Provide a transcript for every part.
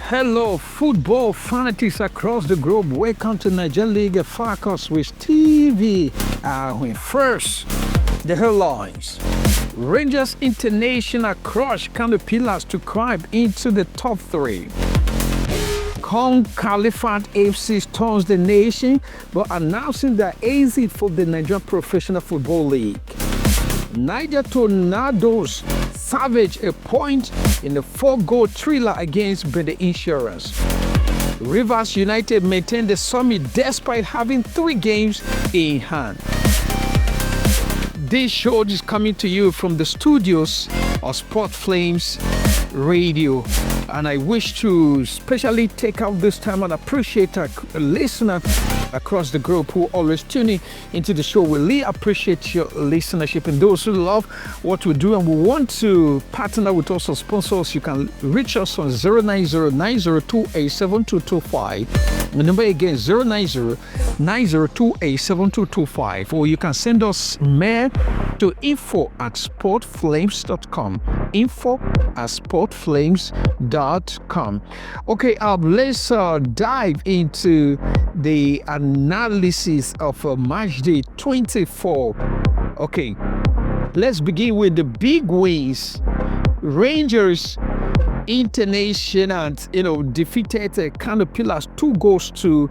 Hello, football fanatics across the globe. Welcome to Nigeria League Focus with Stephen Ahwen. First, the headlines. Rangers International crush Caterpillars to climb into the top three. Kong Caliphate FC storms the nation, but announcing their exit for the Nigerian Professional Football League. Niger Tornadoes salvage a point in a 4-goal thriller against Bende Insurance. Rivers United maintain the summit despite having 3 games in hand. This show is coming to you from the studios of Sport Flames Radio, and I wish to especially take out this time and appreciate our listeners across the globe who always tuning into the show. We really appreciate your listenership, and those who love what we do and we want to partner with us or sponsors, you can reach us on 09090287225. The number again 09090287225, or you can send us mail to info@sportflames.com. info@sportflames.com. Okay, let's dive into the analysis of match day 24. Okay, let's begin with the big wins. Rangers International, defeated Caterpillars 2-0.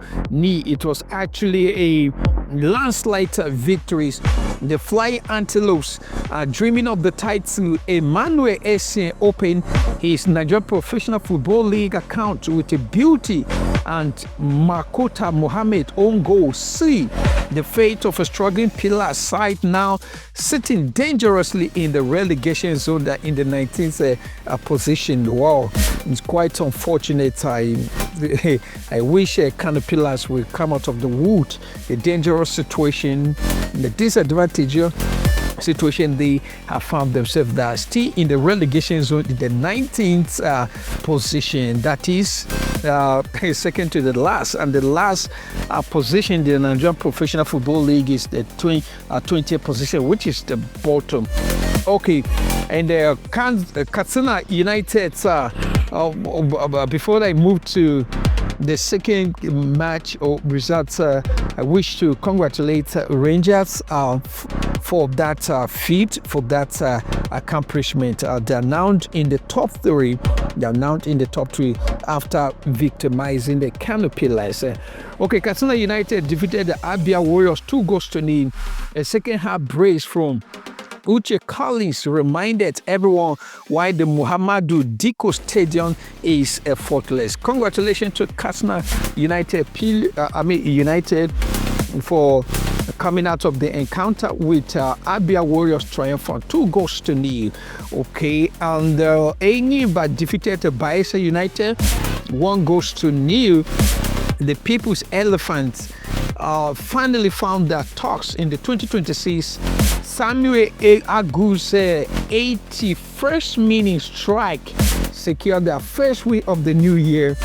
It was actually a landslide victory. The Flying Antelopes are dreaming of the title. Emmanuel Essien opened his Nigerian Professional Football League account with a beauty, and Makota Mohammed own goal. See the fate of a struggling Pillar side now sitting dangerously in the relegation zone in the 19th position. Wow, it's quite unfortunate. I wish Caterpillars will come out of the wood. A dangerous situation, the disadvantage situation they have found themselves that still in the relegation zone in the 19th position. That is second to the last, and the last position in the Nigerian Professional Football League is the 20th position, which is the bottom. Okay, and Katsina United, before I move to the second match or results, I wish to congratulate Rangers for that feat, for that accomplishment. They're now in the top 3. They're now in the top 3 after victimizing the Caterpillars. Okay, Katsina United defeated the Abia Warriors 2-0. A second half brace from Uche Collins reminded everyone why the Muhammadu Diko Stadium is a fortress. Congratulations to Katsina United, United for coming out of the encounter with Abia Warriors triumphant 2-0. Okay, and Enyimba defeated Bayelsa United 1-0. The People's Elephants finally found their talks in the 2026 Samuel Agu's 81st minute strike secured their first win of the new year.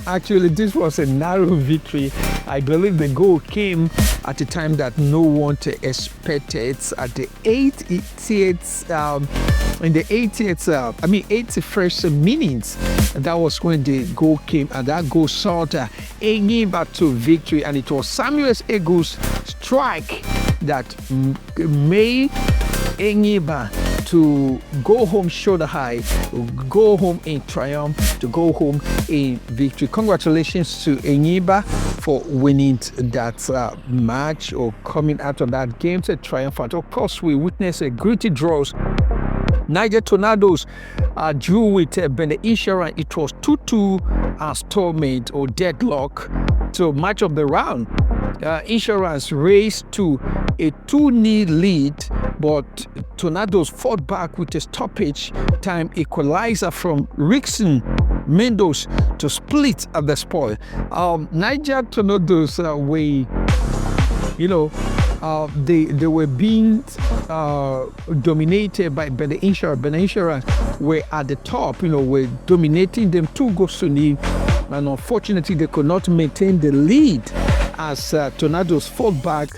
Actually, this was a narrow victory. I believe the goal came at a time that no one expected. At the 81st minute, that was when the goal came, and that goal saw Enyimba to victory, and it was Samuel Egu's strike that made Enyimba to go home shoulder high, go home in triumph, to go home in victory. Congratulations to Enyimba for winning that match or coming out of that game to triumphant. Of course, we witnessed a gritty draws. Niger Tornadoes drew with Bende Insurance. It was 2-2 stalemate or deadlock. So match of the round. Insurance raised to a 2-0 lead, but Tornadoes fought back with a stoppage time equalizer from Rickson Mendoz to split at the spoil. Niger Tornadoes they were being dominated by Bende Insurance. Bende Insurance were at the top, were dominating them 2-0, and unfortunately they could not maintain the lead as Tornadoes fought back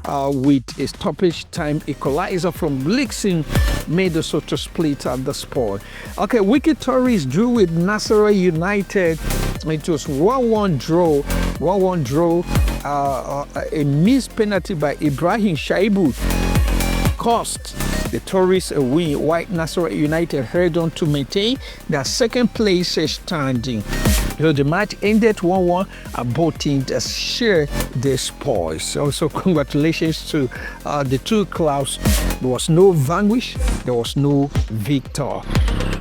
with a stoppage time equalizer from Blixen made the Soto split at the spot. Okay, Wiki Tourist drew with Nasarawa United. It was 1-1 draw. 1-1 draw. A missed penalty by Ibrahim Shaibu cost the Tourists a win, while Nasarawa United held on to maintain their second place standing. So the match ended 1-1 and both teams share the spoils. Also, congratulations to the two clubs. There was no vanquish, there was no victor.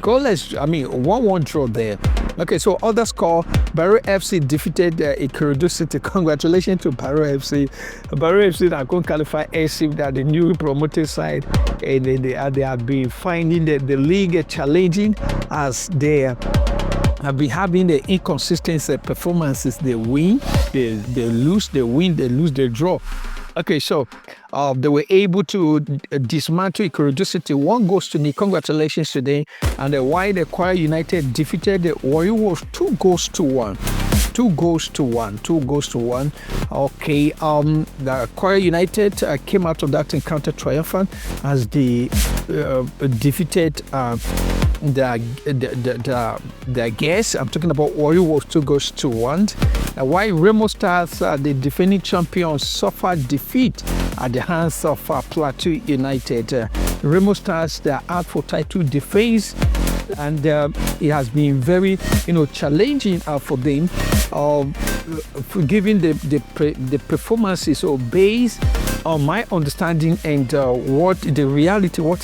Goalless, 1-1 draw there. Okay, so other score, Barrow FC defeated Ikorodu City. Congratulations to Barrow FC. Barrow FC that can qualify SC, that the new promoted side, and they have been finding the league challenging as they have been having the inconsistent performances. They win, they lose, they win, they lose, they draw. Okay, so they were able to dismantle Ikorodu City 1-0. Congratulations to them. And while the Kwara United defeated the Warriors 2-1. 2-1. Okay, the Kwara United came out of that encounter triumphant as they defeated the guests. I'm talking about Warriors 2-1. While Remo Stars, the defending champions, suffered defeat at the hands of Plateau United. Remo Stars, they are out for title defense, and it has been very, challenging for them, given the performances. So based on my understanding and what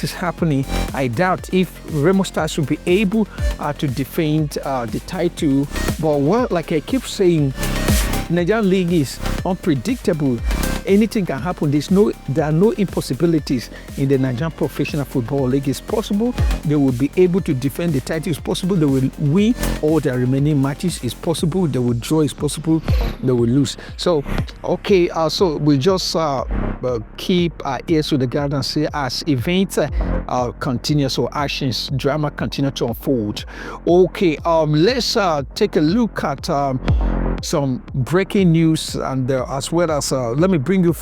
is happening, I doubt if Remo Stars will be able to defend the title. But like I keep saying, Nigerian League is unpredictable. Anything can happen. There are no impossibilities in the Nigerian Professional Football League. It's possible they will be able to defend the title. It's possible they will win all their remaining matches. It's possible they will draw. It's possible they will lose. So, okay, so we just keep our ears to the ground and see as events continue, so actions, drama continue to unfold. Okay, let's take a look at some breaking news, and as well as let me bring you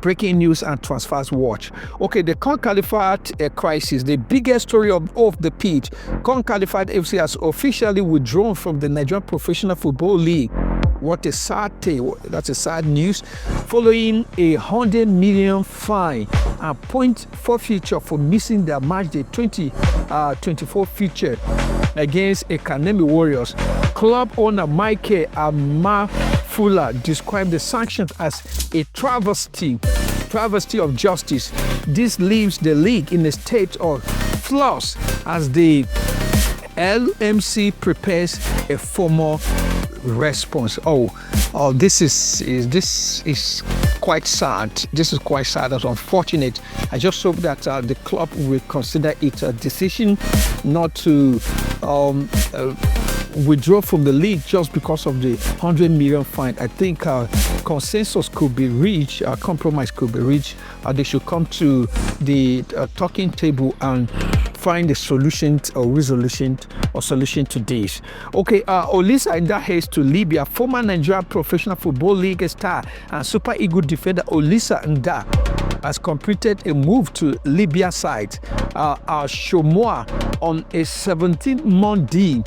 breaking news and transfers watch. Okay, the Con-Califat crisis, the biggest story of the pitch. Con-Califat FC has officially withdrawn from the Nigerian Professional Football League. What a sad thing. That's a sad news. Following a 100 million fine and point forfeiture for missing their match day 2024 feature against Academy Warriors. Club owner Michael Amafula described the sanctions as a travesty of justice. This leaves the league in a state of flux as the LMC prepares a formal response. This is quite sad. This is quite sad. That's unfortunate. I just hope that the club will consider it a decision not to withdraw from the league just because of the 100 million fine. I think consensus could be reached, compromise could be reached. They should come to the talking table and find a solution or resolution or solution to this. Okay, Olisa Nda heads to Libya. Former Nigerian Professional Football League star and Super Eagles defender Olisa Nda has completed a move to Libya side Shomoa on a 17-month deal.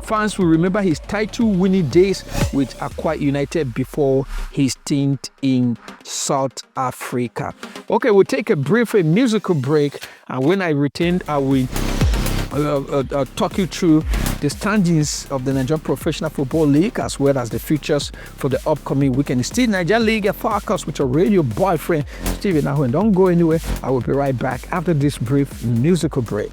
Fans will remember his title-winning days with Aqua United before his stint in South Africa. Okay, we'll take a brief musical break, and when I return, I will talk you through the standings of the Nigerian Professional Football League as well as the futures for the upcoming weekend. It's still Nigerian League Focus with your radio boyfriend, Stephen Ahwen. Don't go anywhere. I will be right back after this brief musical break.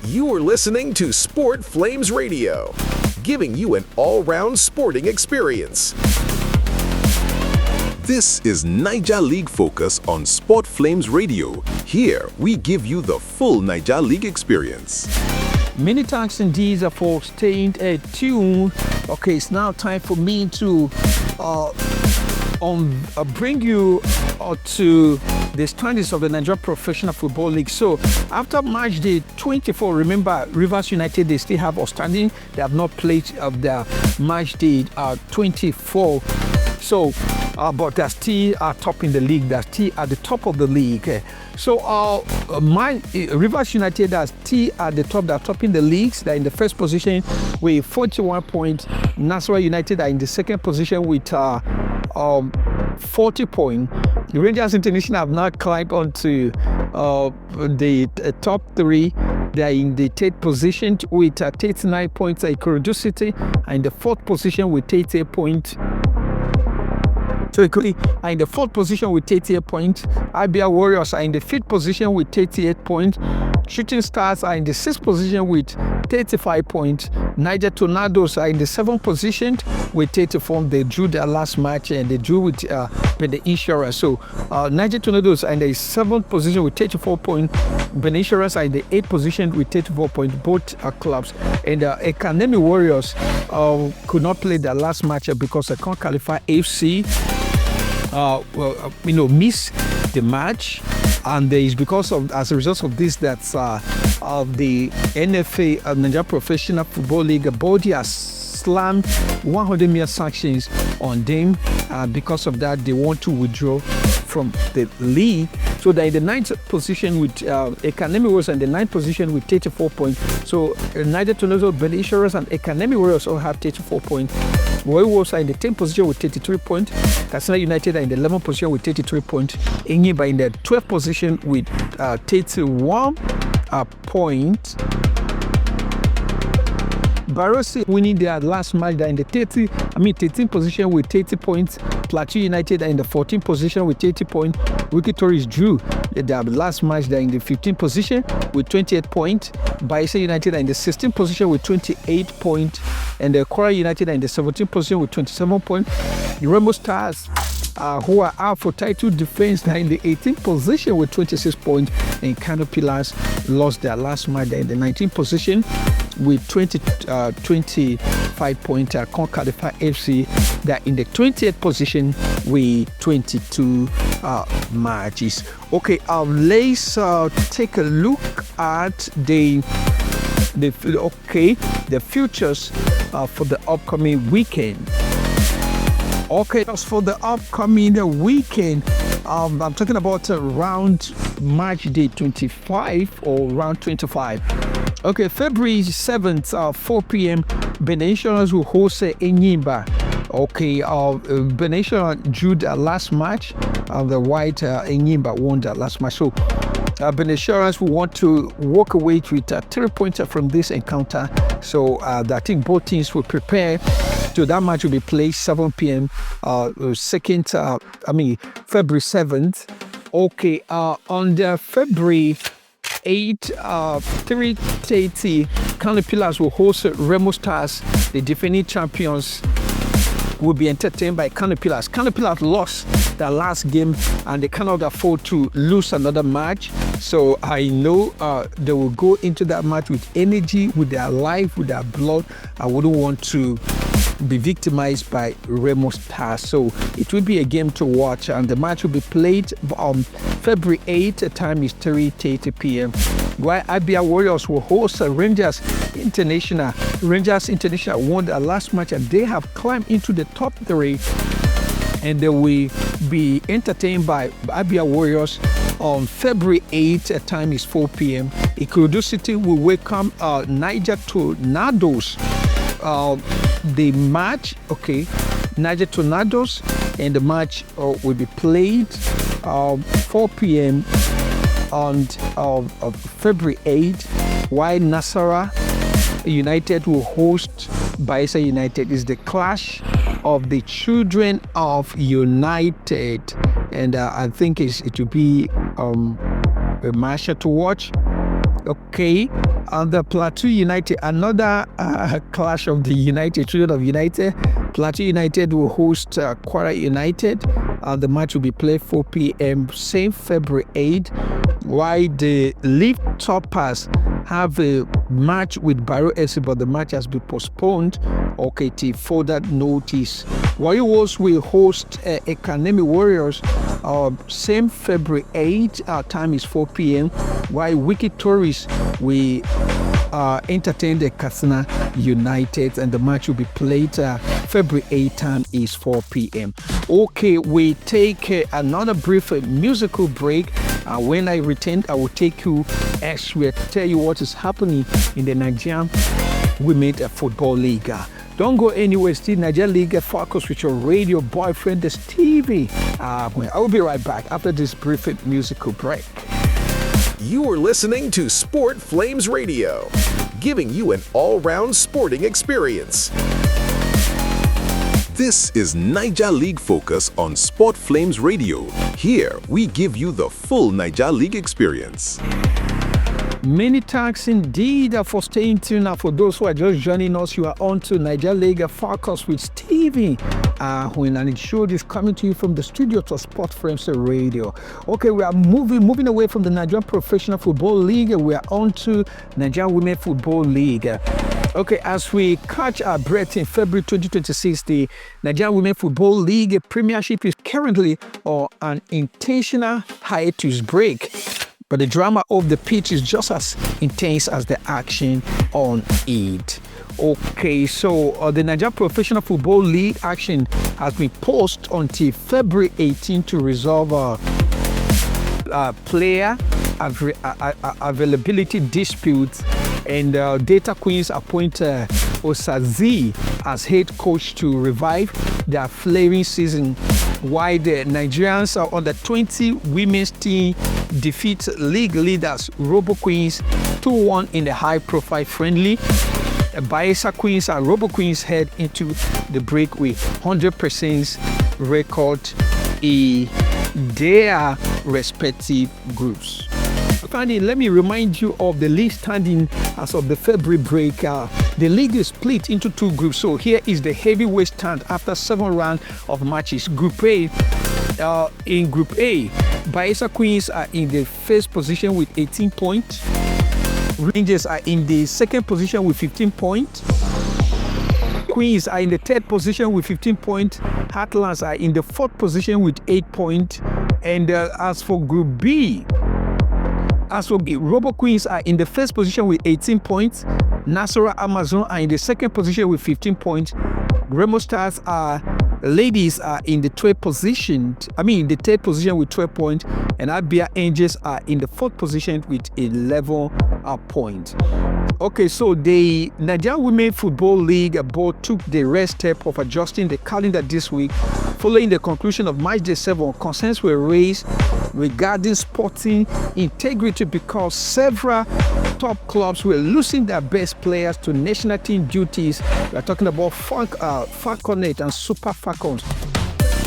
You are listening to Sport Flames Radio, giving you an all-round sporting experience. This is Niger League Focus on Sport Flames Radio. Here, we give you the full Niger League experience. Many thanks indeed for staying tuned. Okay, it's now time for me to bring you to the standings of the Nigerian Professional Football League. So, after match day 24, remember, Rivers United, they still have outstanding. They have not played of their match day 24. So, but they're still top in the league. They're still at the top of the league. So, Rivers United are still at the top. They're top in the leagues. They're in the first position with 41 points. Nasarawa United are in the second position with 40 points. The Rangers International have now climbed onto the top three. They are in the third position with 39 points. Ikorodu City are in the fourth position with 38 points. So quickly, are in the fourth position with 38 points. Abia Warriors are in the fifth position with 38 points. Shooting Stars are in the sixth position with 35 points. Niger Tornadoes are in the seventh position with 34. They drew their last match and they drew with the Insurance. So Niger Tornadoes are in the seventh position with 34 points. Benin Insurance are in the eighth position with 34 points. Both clubs. And Academy Warriors could not play their last match because they can't qualify AFC. Miss the match, and it's because of, as a result of this, that's of the NFA, Nigeria Professional Football League body has slammed 100 million sanctions on them. Because of that, they want to withdraw from the league. So they're in the ninth position with Academy Warriors and the ninth position with 34 points. So Niger Tornadoes, Benin Insurance, and Academy Warriors all have 34 points. Warriors are in the 10th position with 33 points. Katsina United are in the 11th position with 33 points. Enyimba in the 12th position with 31 points. Barosi winning their last match. They're in the 13th position with 30 points. Plateau United are in the 14th position with 30 points. Wiki Tories drew their last match. They're in the 15th position with 28 points. Bayelsa United are in the 16th position with 28 points. And the Kwara United are in the 17th position with 27 points. The Remo Stars, who are out for title defense, are in the 18th position with 26 points. And Kano Pillars lost their last match. They're in the 19th position with 25 points. Concalifa FC, they're in the 20th position with 22 matches. Okay, let's take a look at the futures for the upcoming weekend. Okay, as for the upcoming weekend, I'm talking about round match day 25 or round 25. Okay, February 7th, 4 p.m., Benin Insurance will host Enyimba. Okay, Benin Insurance drew their last match. The white Enyimba won their last match. So, Benin Insurance will want to walk away with a 3-pointer from this encounter. So, I think both teams will prepare. So that match will be played 7 p.m. February 7th. Okay, on the February 8th, 3:30, Kano Pillars will host Remo Stars. The defending champions will be entertained by Kano Pillars. Kano Pillars lost their last game and they cannot afford to lose another match. So I know they will go into that match with energy, with their life, with their blood. I wouldn't want to be victimized by Remo Stars. So it will be a game to watch, and the match will be played on February 8th. The time is 3:30 p.m. While Abia Warriors will host Rangers International. Rangers International won their last match and they have climbed into the top 3, and they will be entertained by Abia Warriors on February 8th. The time is 4 p.m. Ikorodu City will welcome Niger Tornadoes. The match, Niger Tornadoes, and the match will be played 4 p.m. on February 8th, while Nasarawa United will host Bayelsa United. Is the clash of the children of United, and I think it will be a match to watch. Okay, on the Plateau United, another clash of the children of United. Plateau United will host Kwara United. The match will be played 4 p.m. same February 8th. While the Leaf Toppers have a match with Baro FC, but the match has been postponed. Okay, till further notice. Warriors will host Academy Warriors. Same February 8th. Time is 4 p.m. While Wiki Tories will entertain the Katsina United, and the match will be played February 8th. Time is 4 p.m. Okay, we take another brief musical break. When I return, I will take you as we tell you what is happening in the Nigerian Women's Football League. Don't go anywhere. Still Nigeria League Focus with your radio boyfriend, the Stevie Ahwen. I will be right back after this brief musical break. You are listening to Sport Flames Radio, giving you an all-round sporting experience. This is Niger League Focus on Sport Flames Radio. Here, we give you the full Niger League experience. Many thanks indeed for staying tuned. Now, for those who are just joining us, you are on to Niger League Focus with Stephen Ahwen, and the show is coming to you from the studio to Sport Frames Radio. Okay, we are moving away from the Nigerian Professional Football League. We are on to Nigerian Women Football League. Okay, as we catch our breath in February 2026, the Nigerian Women Football League Premiership is currently on an intentional hiatus break. But the drama of the pitch is just as intense as the action on it. Okay, so the Nigeria Professional Football League action has been paused until February 18 to resolve player availability disputes, and Data Queens appoint Osazi as head coach to revive their flaring season, while the Nigerians are under 20 women's team defeat league leaders Robo Queens 2-1 in the high-profile friendly. Bayelsa Queens and Robo Queens head into the break with 100% record in their respective groups. Finally, let me remind you of the league standing as of the February break. The league is split into two groups. So here is the heavyweight stand after 7 rounds of matches. Group A. In Group A, Bayelsa Queens are in the first position with 18 points. Rangers are in the second position with 15 points. Queens are in the third position with 15 points. Heartlands are in the fourth position with 8 points. And as for Group B, Robo Queens are in the first position with 18 points. Nasara Amazon are in the second position with 15 points. Remo Stars ladies are in the third position with 12 points, and Abia Angels are in the fourth position with 11 points. Okay, so the Nigerian Women Football League board took the rare step of adjusting the calendar this week following the conclusion of match day 7. Concerns were raised regarding sporting integrity because several top clubs were losing their best players to national team duties. We are talking about Falconet and Super Falcons.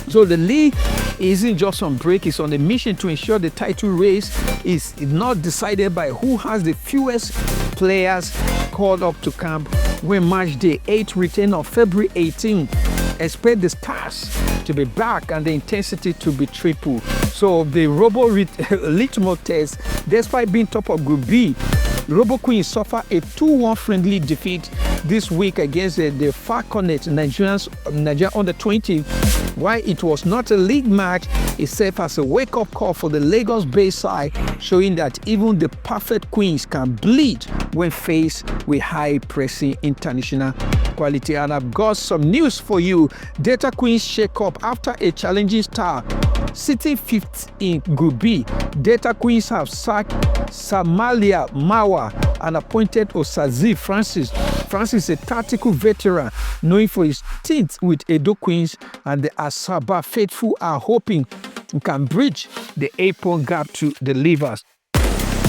So the league isn't just on break, it's on a mission to ensure the title race is not decided by who has the fewest players called up to camp when match day 8 return on February 18. Expect the stars to be back and the intensity to be triple. So the Robo litmus test, despite being top of Group B, Robo Queens suffer a 2-1 friendly defeat this week against the Falconet Nigeria under 20. While it was not a league match, it served as a wake-up call for the Lagos-based side, showing that even the perfect Queens can bleed when faced with high-pressing international quality. And I've got some news for you. Data Queens shake up after a challenging start. Sitting 5th in Group B, Data Queens have sacked Samalia Mawa and appointed Osazi Francis. Francis is a tactical veteran known for his stint with Edo Queens, and the Asaba faithful are hoping he can bridge the 8-point gap to the Rivers.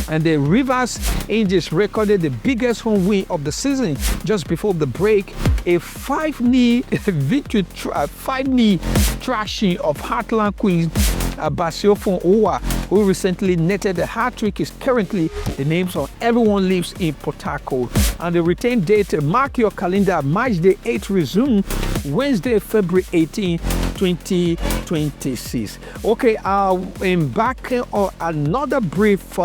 And the Rivers Angels recorded the biggest home win of the season just before the break, a 5-0 victory, 5-0 thrashing of Heartland Queens. Basiofon Owa, who recently netted a hat-trick, is currently the names on everyone's lips in Port Harcourt. And the return date, mark your calendar, match day 8 resume Wednesday, February 18, 2026. Okay, I'm embarking on another brief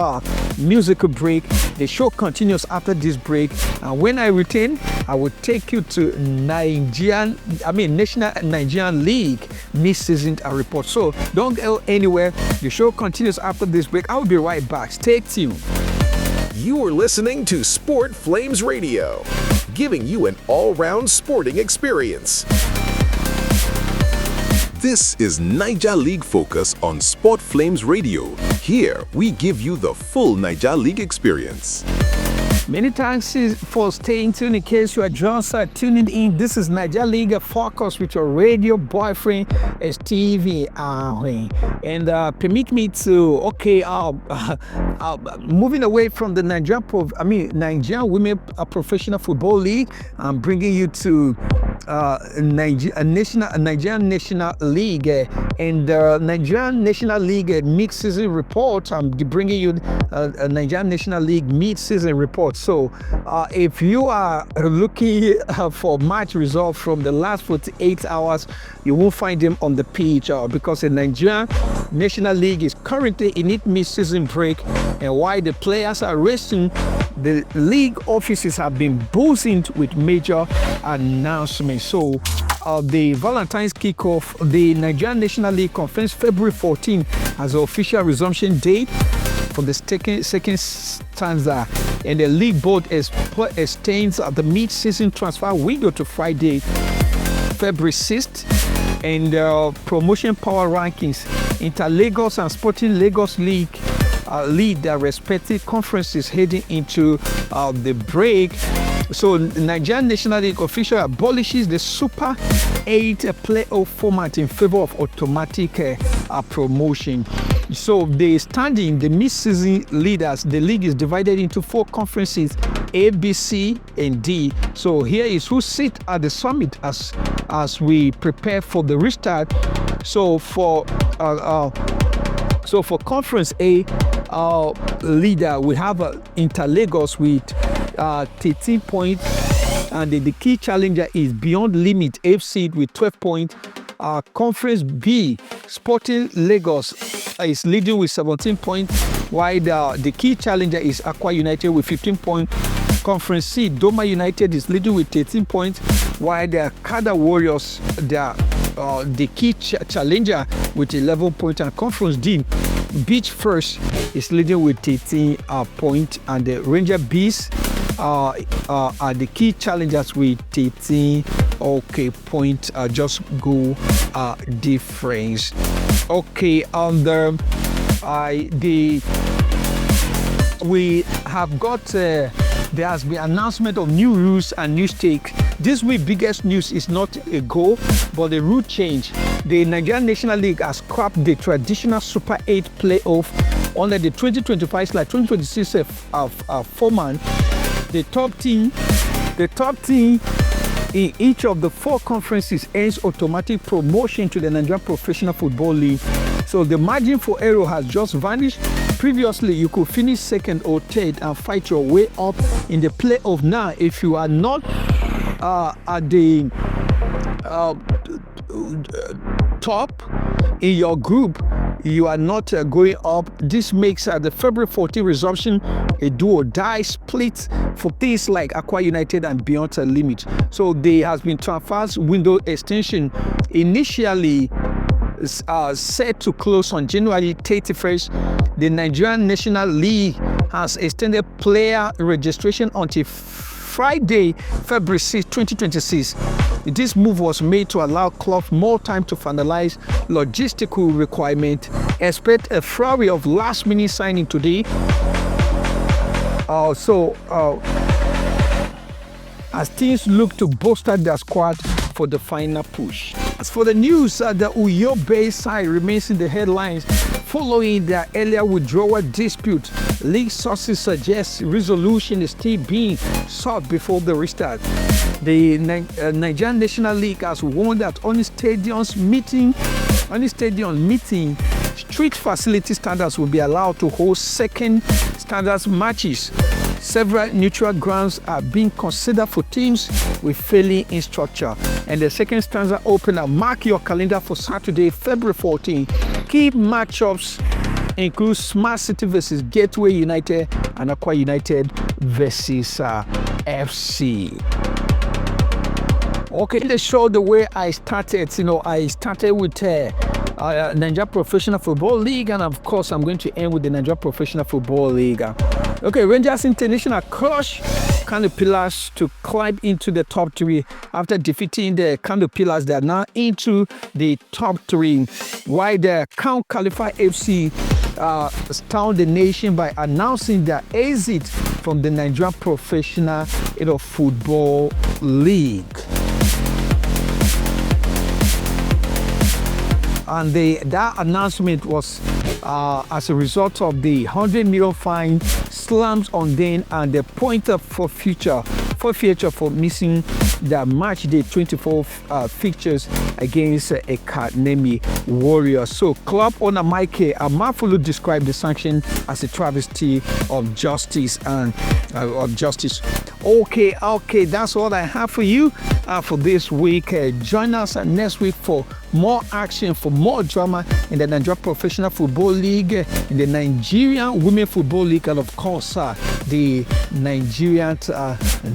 musical break. The show continues after this break, and when I return, I will take you to National Nigerian League mid-season report. So don't go anywhere. The show continues after this break. I will be right back. Stay tuned. You are listening to Sport Flames Radio, giving you an all-round sporting experience. This is Niger League Focus on Sport Flames Radio. Here, we give you the full Niger League experience. Many thanks for staying tuned. In case you are just tuning in, this is Niger League Focus with your radio boyfriend, Stephen Ahwen. And permit me to, moving away from the Nigerian Women Professional Football League, I'm bringing you to Nigerian National League and the Nigerian National League mid-season report. I'm bringing you a Nigerian National League mid-season report. So if you are looking for match results from the last 48 hours, you won't find them on the page because the Nigerian National League is currently in its mid-season break, and while the players are resting, the league offices have been buzzing with major announcements. So the Valentine's kickoff, the Nigerian National League Conference, February 14 as the official resumption date for the second stanza, and the league board extends the mid-season transfer window to Friday, February 6th, and promotion power rankings. Inter-Lagos and Sporting Lagos League lead their respective conferences heading into the break. So the Nigerian National League official abolishes the Super 8 playoff format in favor of automatic promotion. So the mid-season leaders, the league is divided into 4 conferences, A, B, C, and D. So here is who sit at the summit as we prepare for the restart. So for Conference A leader, we have Inter-Lagos with 13 points, and the key challenger is Beyond Limit FC with 12 points. Conference B, Sporting Lagos is leading with 17 points, while the key challenger is Aqua United with 15 points. Conference C, Doma United is leading with 13 points, while the Kada Warriors, the key challenger with 11 points. And Conference D, Beach First is leading with 13 points, and the Ranger Bees are the key challengers with 13 points. Just go difference. We have got there has been announcement of new rules and new stakes. This week's biggest news is not a goal, but a rule change. The Nigerian National League has scrapped the traditional Super 8 playoff under the 2025/2026 format. The top team in each of the 4 conferences earns automatic promotion to the Nigerian Professional Football League. So the margin for error has just vanished. Previously, you could finish second or third and fight your way up in the playoff. Now, if you are not at the top in your group, you are not going up. This makes the February 14 resumption a do-or-die split for things like Aqua United and Beyond Limit. So there has been transfers window extension initially set to close on January 31st. The Nigerian National League has extended player registration until Friday, February 6, 2026. This move was made to allow clubs more time to finalize logistical requirements. Expect a flurry of last-minute signing today. As teams look to bolster their squad for the final push. As for the news, the Uyo-based side remains in the headlines following their earlier withdrawal dispute. League sources suggest resolution is still being sought before the restart. The Nigerian National League has warned that on stadium meeting, street facility standards will be allowed to host second standards matches. Several neutral grounds are being considered for teams with failing in structure. And the second stanza opener, mark your calendar for Saturday, February 14. Key matchups include Smart City versus Gateway United and Aqua United versus FC. Okay, let's show the way I started. I started with Nigeria Professional Football League, and of course, I'm going to end with the Nigeria Professional Football League. Okay, Rangers International crush Kano Pillars to climb into the top 3 after defeating the Kano Pillars. They are now into the top 3. While the Count Khalifa FC astound the nation by announcing their exit from the Nigerian Professional Football League. And that announcement was as a result of the 100 million fine slammed on them and the pointer for future for missing the match day 24 fixtures against Academy Warriors. So club owner Mike Amafulu described the sanction as a travesty of justice and Okay, that's all I have for you for this week. Join us next week for more action, for more drama in the Nigerian Professional Football League, in the Nigerian Women Football League, and of course, the Nigerian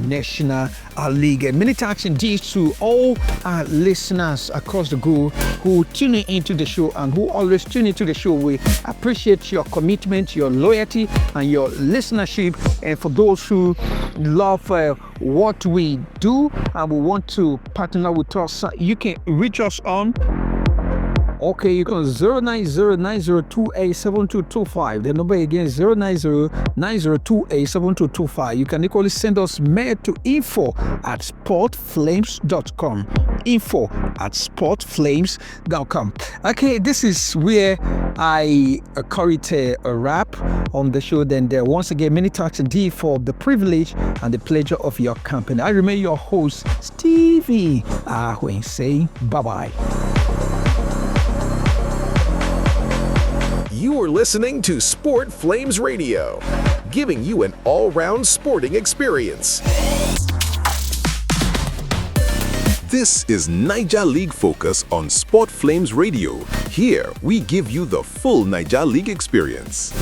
National League. Many thanks indeed to all our listeners across the globe who tune into the show and who always tune into the show. We appreciate your commitment, your loyalty, and your listenership. And for those who love what we do and we want to partner with us, you can reach us on you can 09090287225. The number again is 09090287225. You can equally send us mail to info@sportflames.com. info@sportflames.com. Okay, this is where I call it a wrap on the show. Then once again, many thanks indeed for the privilege and the pleasure of your company. I remain your host, Stephen Ahwen, saying bye-bye. You are listening to Sport Flames Radio, giving you an all-round sporting experience. This is Niger League Focus on Sport Flames Radio. Here, we give you the full Niger League experience.